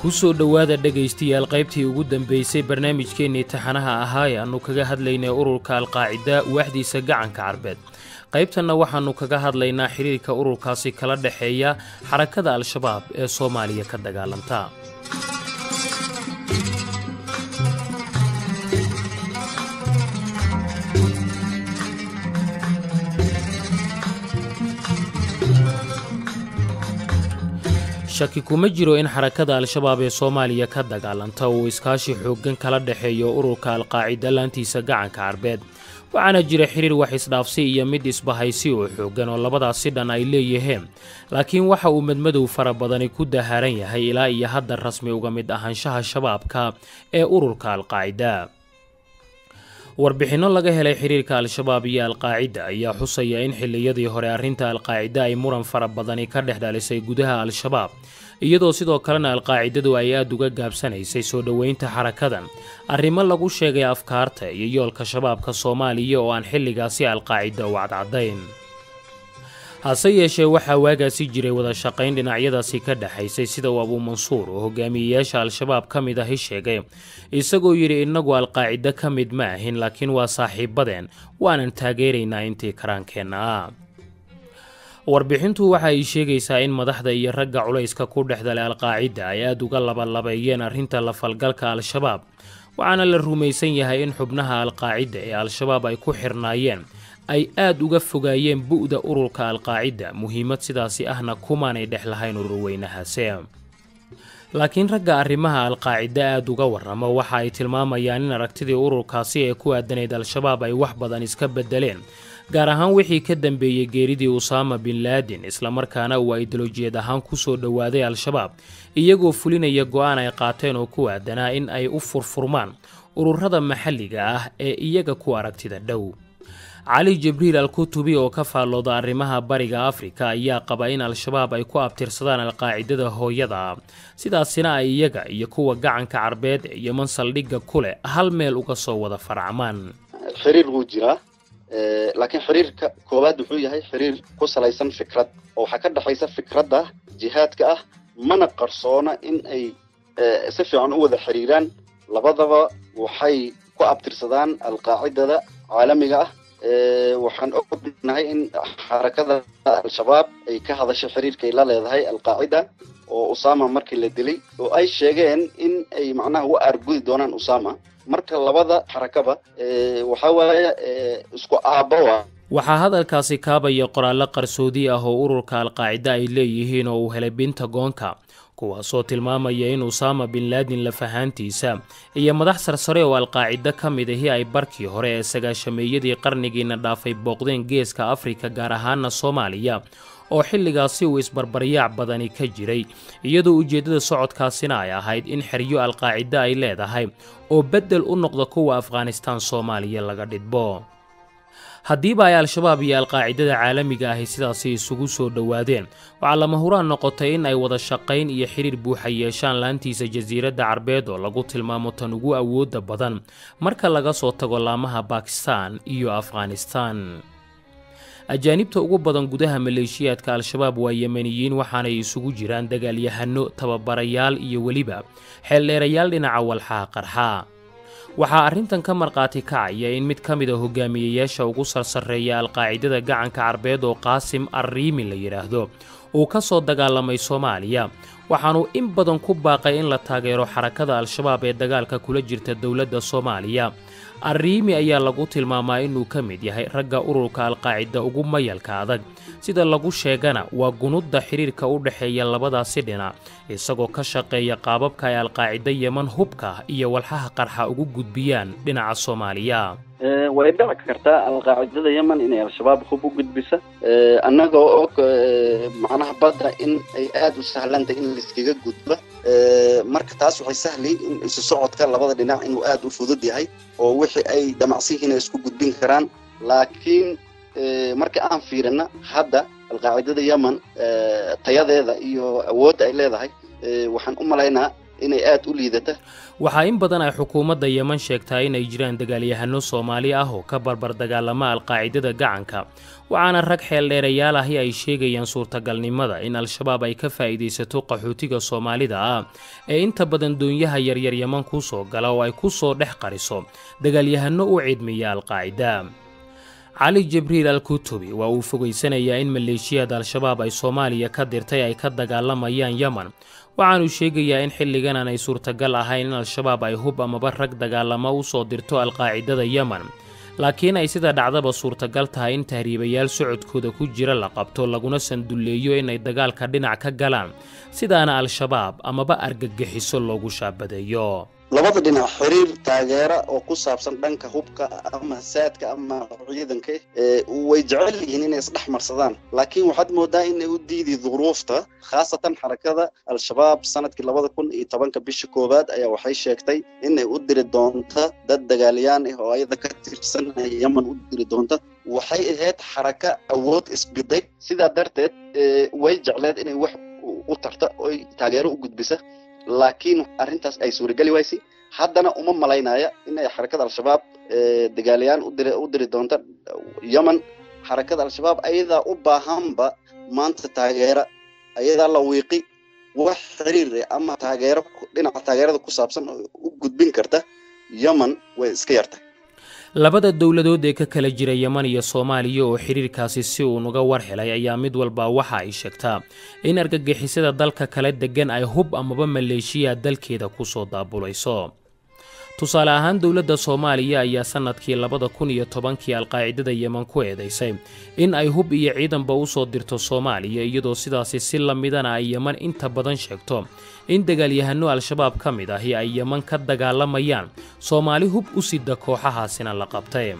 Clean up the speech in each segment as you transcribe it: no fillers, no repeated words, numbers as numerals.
kusoo dhawaada dhagaystayaal qaybtii ugu dambeysay barnaamijkeennii taxanaha ahaa ee aannu kaga hadlaynay ururka alqaacida waaxdiisa gacanka carbeed. qaybtanna waxaannu kaga hadlaynaa xiriirka ururkaasi kala dhexeeya xarakada al-shabaab ee Soomaaliya ka dagaalanta. shaki kuma jiro in xarakada al-shabaab ee Soomaaliya ka dagaalanta uu iskaashi xooggan kala dhexeeyo ururka alqaacida laantiisa gacanka carbeed. waxaana jira xiriir wax isdhaafsi iyo mid isbahaysi oo xooggan oo labadaasi dhan ay leeyihiin, laakiin waxa uu madmadow fara badani ku daharan yahay ilaa iyo hadda rasmi uga mid ahaanshaha shabaabka ee ururka alqaacida. warbixinno laga helay xiriirka al-shabaab iyo alqaacida ayaa xusaya in xilliyadii hore arrinta alqaacida ay muran fara badani ka dhex dhalisay gudaha al-shabaab, iyadoo sidoo kalena alqaacidadu ay aad uga gaabsanaysay soo dhoweynta xarakadan arrimo lagu sheegay afkaarta iyo yoolka shabaabka Soomaaliya oo aan xilligaasi alqaacida u cadcadayn. hase yeeshee waxaa waagaasi jiray wada shaqayn dhinacyadaasi ka dhaxaysay sida uu Abu Mansuur oo hogaamiyeyaasha al-shabaab ka mid ahi sheegay, isagoo yidhi innagu alqaacida ka mid ma ahin laakiin waa saaxiibadeen waanan taageeraynaa intii karaankeenna ah. warbixintu waxa ay sheegaysaa in madaxda iyo ragga culayska ku dhexdalay alqaacida ay aad uga labalabeeyeen arrinta la falgalka al-shabaab, waxaana la rumaysan yahay in xubnaha alqaacida ee al-shabaab ay ku xirnaayeen ay aad uga fogaayeen bu'da ururka alqaacida, muhiimad sidaasi ahna kumaanay dhex lahayn ururweynahaasi. laakiin ragga arrimaha alqaacida aad uga warramo waxa ay tilmaamayaan in aragtidii ururkaasi ee ku aadanayd al-shabaab ay wax badan iska beddeleen, gaar ahaan wixii ka dambeeyey geeridii Usaama bin Laden, islamarkaana uu ideolojiyad ahaan ku soo dhowaaday al-shabaab iyagoo fulinaya go'aan ay qaateen oo ku aadanaa in ay u furfurmaan ururada maxalliga ah ee iyaga ku aragtida dhow. cali jibriil al-kutubi oo ka faallooda arrimaha bariga Afrika ayaa qaba in al-shabaab ay ku abtirsadaan alqaacidada hooyada, sidaasina ay iyaga iyo kuwa gacanka carbeed ee Yemen saldhigga ku leh hal meel uga soo wada farcamaan. xiriir wuu jiraa, laakiin xiriirka koowaad wuxuu yahay xiriir ku salaysan fikrad oo waxa ka dhaxaysa fikradda jihaadka ah, mana qarsoona in ay si fiican u wada xiriiraan. labadaba waxay ku abtirsadaan alqaacidada caalamiga ah. waxaan ognahay in xarakada al-shabaab ay ka hadashay xiriirka ay la leedahay alqaacida oo Usaama markii la dilay oo ay sheegeen in ay macnaha u argudi doonaan Usaama. marka labada xarakaba waxa waaye isku aabawa. waxaa hadalkaasi kaabaya qoraallo qarsoodi ah oo ururka alqaacida ay leeyihiin oo uu helay Pentagonka, kuwaasoo tilmaamaya in Usaama bin Laden lafahaantiisa iyo madax sarsare oo alqaacida ka mid ahi ay barkii hore ee sagaashameeyadii qarnigiina dhaafay booqdeen geeska Afrika, gaar ahaana Soomaaliya oo xilligaasi uu isbarbaryaac badani ka jiray, iyadoo ujeeddada socodkaasina ay ahayd in xeryo alqaacida ay leedahay oo beddel u noqda kuwa Afghanistan Soomaaliya laga dhidbo. haddiiba ay al-shabaab iyo alqaacidada caalamiga ahi sidaasi isugu soo dhowaadeen, waxaa lama huraan noqotay in ay wada shaqayn iyo xiriir buuxa yeeshaan laantiisa jasiiradda carbeed oo lagu tilmaamo tan ugu awoodda badan marka laga soo tago laamaha Bakistan iyo Afghanistan. ajaanibta ugu badan gudaha maleeshiyaadka al-shabaab waa Yemeniyiin, waxaanay isugu jiraan dagaalyahano, tababarayaal iyo weliba xeeldheerayaal dhinaca walxaha qarxa. waxaa arrintan ka marqaati kacaya in mid ka mid a hogaamiyeyaasha ugu sarsareeya alqaacidada gacanka carbeed oo Qaasim Arriimi la yidhaahdo uu ka soo dagaalamay Soomaaliya, waxaanu in badan ku baaqay in la taageero xarakada al-shabaab ee dagaalka kula jirta dowladda Soomaaliya. Arriimi ayaa lagu tilmaamaa inuu ka mid yahay ragga ururka alqaacida ugu mayalka adag, sida lagu sheegana waa gunudda xiriirka u dhexeeya labadaasi dhinac, isagoo ka shaqeeya qaababka ay alqaacida Yemen hubka iyo walxaha qarxa ugu gudbiyaan dhinaca Soomaaliya. way dhici kartaa alqaacidada Yemen inay al-shabaab hub u gudbisa, annagoo og macnaha badda in ay aad u sahlantay in la iskaga gudbo. marka taas waxay sahlay in isu socodka labada dhinac inuu aad u fudud yahay oo wixii ay damacsihiina isku gudbin karaan. laakiin marka aan fiirina hadda alqaacidada Yemen tayadeeda iyo awoodda ay leedahay, waxaan u malaynaa inay aad u liidata. waxaa in badan ay xukuumadda Yemen sheegtay inay jiraan dagaalyahano Soomaali ah oo ka barbar dagaalama alqaacidada gacanka waxaana rag xeel dheerayaal ahi ay sheegayaan suurtagalnimada in al-shabaab ay ka faa'iideysato qaxootiga Soomaalida ah ee inta badan doonyaha yaryar Yemen ku soo gala oo ay ku soo dhex qariso dagaalyahano u ciidmiya alqaacida. علي جبريل الكتبي وفوجيسنا إن ماليشيا الشباب أي صوماليا كدرتي أي كدجالميان يمن وعنو شيء إن حل جنا نيسور تجال هاين الشباب أي هوب مبرك دجالما وصادرتو القاعدة يمن لكن أي سيدا دعدا بصور تجالتها إن تهريبيال سعود كودا كوجرا لقبتو لجونا سندوليو إن الدجال كدنا كجلان سيدا أنا الشباب أما بأرجع حسول لوجو شاب بديو labada dhinac xiriir taageera oo ku saabsan dhanka hubka ama saadka ama ciidanka way jecel yihiin inay isdhex marsadaan laakiin waxaad moodaa inay u diiday duruufta khaasatan xarakada al-shabaab sanadkii 2010 bishii koowaad ayaa waxay sheegtay inay u diri doonto dad dagaalyaan ah oo ayada ka tirsan Yemen u diri doonto waxay ahayd xaraka awood isbiday sidaa darteed way jecleed inay wax u tarta oo taageero u gudbisa laakiin arrintaas ay suuragali waysay haddana uma malaynaya in ay xarakada al-shabaab dagaalyaan u diri doonto Yemen xarakada al-shabaab ayada u baahanba maanta taageero ayada la wiiqi wax xiriir ama taageero dhinaca taageerada ku saabsan u gudbin karta Yemen way iska yartay labada dawladood ee ka kala jira Yemen iyo Soomaaliya oo xiriirkaasi si uu uga war helay ayaa mid walba waxa ay sheegtaa in argagixisada dalka kala degan ay hub amaba maleeshiya dalkeeda ku soo daabulayso tusaale ahaan dawladda Soomaaliya ayaa sanadkii 2010 alqaacidada Yemen ku eedeysay in ay hub iyo ciidanba u soo dirto Soomaaliya iyadoo sidaasi si la midana ay Yemen inta badan sheegto in dagaalyahano al-shabaab ka mid ah ay Yemen ka dagaalamayaan Soomaali hub u sida kooxahaasina la qabtay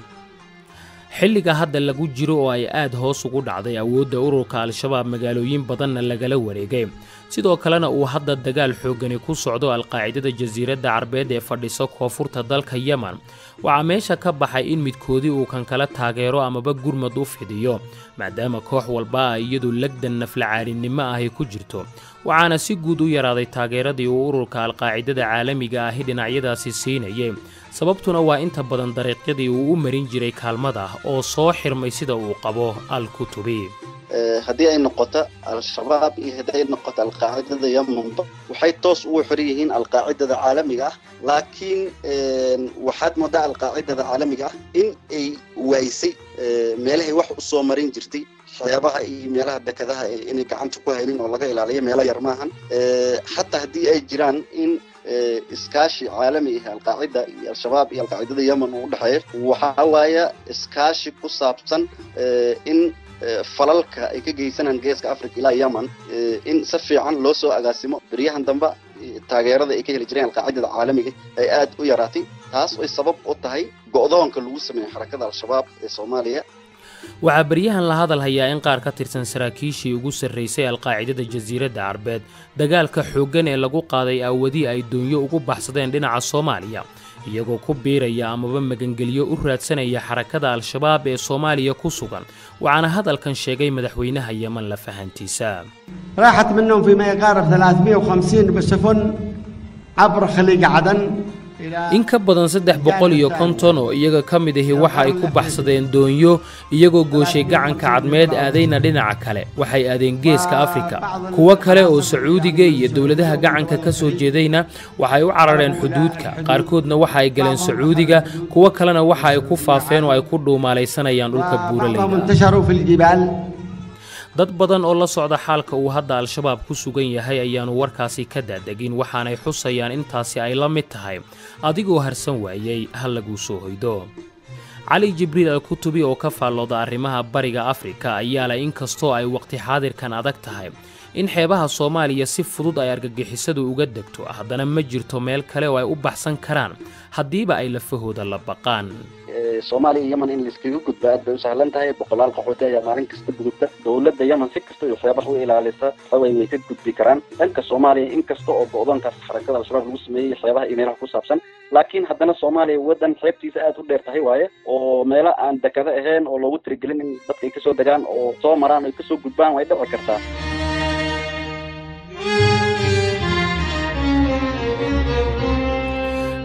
xilliga hadda lagu jiro oo ay aad hoos ugu dhacday awoodda ururka al-shabaab magaalooyin badanna lagala wareegay sidoo kalena uu hadda dagaal xoogani ku socdo alqaacidada jasiiradda Carbeed ee fadhiso koonfurta dalka Yemen waxa meesha ka baxay in midkoodii uu kan kala taageero amaba gurmad u fidiyo maadaama koox walba iyadu lagdan naflacaarinimo ah ku jirto waxaana si guud u yaraaday taageeradii uu ururka alqaacidada caalamiga ah dhinacyadaasi siinayay sababtuna waa inta badan dariiqyadii uu u marin jiray kaalmada oo soo xirmay sida uu qabo al-kutubi haddii ay noqoto al-shabaab iyo haddii ay noqoto alqaacidada Yemen waxay toos ugu xiran yihiin alqaacidada caalamiga ah laakiin waxaad moodaa alqaacidada caalamiga ah in ay waysay meelahay wax u soo marin jirtay xeebaha iyo meelaha dekadaha inay gacanta ku haynin oo laga ilaaliyo meelo yar maahan hatta haddii ay jiraan in iskaashi caalami ah alqaacida iyo al-shabaab iyo alqaacidada Yemen oo u dhaxeeyo waxa waaya iskaashi ku saabsan in falalka ay ka geysanaan geeska Afrika ilaa Yemen in si fiican loo soo agaasimo bariyahan dambe taageerada ay ka heli jireen alqaacidada caalamiga ay aad u yaraatay taas oo sabab u tahay go'doonka lagu sameeyay xarakada al-shabaab ee Soomaaliya waxa bariyahan la hadal hayaa in qaar ka tirsan saraakiishii ugu sarreysay alqaacidada jasiiradda Carbeed dagaalka xooggan ee lagu qaaday awadii ay doonyo ugu baxsadeen dhinaca Soomaaliya iyagoo ku biiraya amaba magangeliyo u raadsanaya xarakada al-shabaab ee Soomaaliya ku sugan waxaana hadalkan sheegay madaxweynaha Yemen la fahantiisa راحت منهم فيما يقارب 350 بسفن عبر خليج عدن in ka badan 350 oo iyaga ka mid ah waxa ay ku baxsadeen doonyo iyagoo gooshay gacanka cadmeed aadayna dhinaca kale waxay aadeen geeska Afrika kuwa kale oo Sacuudiga iyo dawladaha gacanka ka soo jeedayna waxay u carareen xuduudka qaarkoodna waxa ay galeen Sacuudiga kuwa kalena waxa ay ku faafeen oo ay ku dhuumaalaysanayaan dhulka buuraleyda dad badan oo la socda xaalka uu hadda al-shabaab ku sugan yahay ayaanu warkaasi ka daadagin waxaanay xusayaan intaasi ay la mid tahay adigoo harsan waayay hal lagu soo hoydo علي جبريل الكتبي oo ka faallooda arrimaha bariga Afrika ayaa la inkastoo ay waqti xaadirkan adag tahay in xeebaha Soomaaliya si fudud ay argagixisadu uga degto haddana ma jirto meel kale oo ay u baxsan karaan hadiiba ay lafahooda la baqaan Soomaaliya Yemen in liskiga gudbaa aad bay u sahlan tahay boqolaal qaxooti ayaa maalin kasta gudubta dawladda Yemen si kasta oo xeebaha u ilaalisa way ka gudbi karaan dhanka Soomaaliya in kasta oo go'doonkaas xarakada al-shabaab lagu sameeyay xeebaha iyo meelaha ku saabsan laakiin haddana Soomaaliya wadan xeebtiisa aad u dheer tahay waaye oo meelo aan dekada ahayn oo loogu tirigelin in dadka ay ka soo degaan oo soo maraan ay ka soo gudbaan way dhici kartaa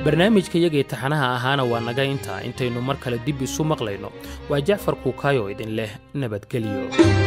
barnaamijkayagii taxanaha ahaana waa naga intaynu mar kale dib isu maqlayno waa Jacfar Kukayo idin leh nabadgelyo.